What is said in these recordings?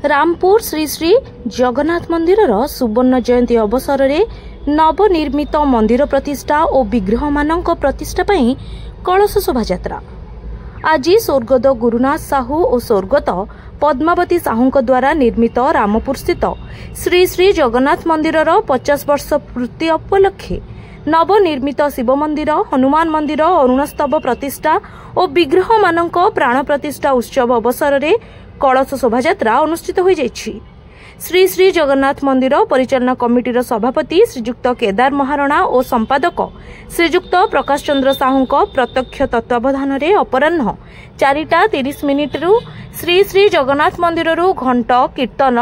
रामपुर श्री श्री जगन्नाथ मंदिर सुवर्ण जयंती अवसर में नवनिर्मित मंदिर प्रतिष्ठा और विग्रह मानक प्रतिष्ठा पई कलश शोभायात्रा आज स्वर्गत गुरुनाथ साहू और स्वर्गत पद्मावती साहू द्वारा निर्मित रामपुर स्थित श्री श्री जगन्नाथ मंदिर 50 वर्ष पूर्ति उपलक्षे नवनिर्मित शिव मंदिर, हनुमान मंदिर, अरुणस्तव प्रतिष्ठा और विग्रह मानक प्राण प्रतिष्ठा उत्सव अवसर में कलश शोभायात्रा अनुष्ठित हो जाइछि। श्री श्री जगन्नाथ मंदिर परिचालना कमिटीर सभापति श्रीजुक्त केदार महारणा और संपादक श्रीजुक्त प्रकाश चंद्र साहू प्रत्यक्ष तत्वावधान में अपराह्न 4:30 श्री श्री जगन्नाथ मंदिर घंट कीर्तन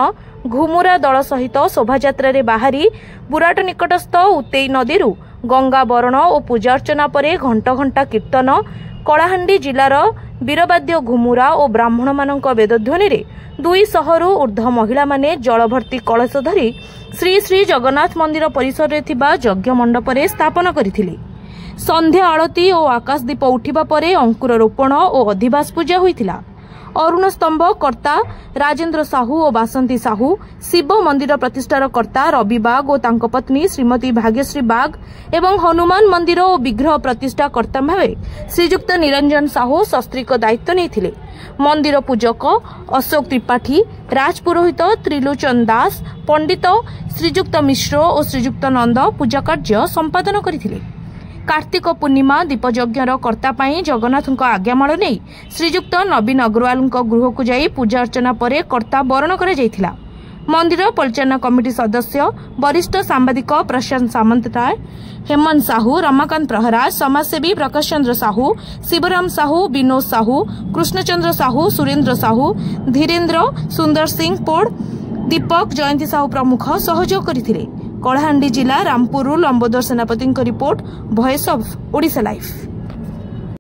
घुमुरा दल सहित शोभायात्रा बाहरी बुराट निकटस्थ उतेई नदी गंगा बरण और पूजा अर्चना पर घंट घंटा कीर्तन कलाहांडी जिलार वीरवाद्य घुमुरा और ब्राह्मण मानक वेदध्वनि 200 ऊर्ध्व महिला माने जल भर्ती कलश धरी श्री श्री जगन्नाथ मंदिर परिसर में थिबा यज्ञ मंडप रे स्थापन करथिले। संध्या आरती और आकाशदीप उठिबा परे अंकुर रोपण और अधिवास पूजा होइथिला। अरुण स्तंभ कर्ता राजेंद्र साहू और बासंती साहू, शिव मंदिर प्रतिष्ठार कर्ता रवि बाग और तांको पत्नी श्रीमती भाग्यश्री बाग एवं हनुमान मंदिर और विग्रह प्रतिष्ठा कर्ता भावे श्रीजुक्त निरंजन साहू शस्त्रिक दायित्व नहीं। मंदिर पूजक अशोक त्रिपाठी, राजपुरोहित त्रिलोचन दास, पंडित श्रीजुक्त मिश्र और श्रीजुक्त नंद पूजा कार्य संपादन करथिले। कार्तिक पूर्णिमा दीपयज्ञर कर्ता पाई जगन्नाथ आज्ञामाल नहीं श्रीजुक्त नवीन अग्रवाल गृह को जाई पूजा अर्चना पर कर्ता बरण कर जाइथिला। मंदिर परिचालना कमिटी सदस्य वरिष्ठ सांबादिक प्रशांत सामंतराय, हेमंत साहू, रमाकांत प्रहराज, समाजसेवी प्रकाश चंद्र साहू, शिवराम साहू, विनोद साहू, कृष्णचंद्र साहू, सुरेंद्र साहू, धीरेन्द्र, सुंदर सिंह पोड़, दीपक, जयंती साहू प्रमुख सहयोग करथिले। कलाहांडी जिला रामपुर लंबोदर सेनापति report, voice of Odisha live.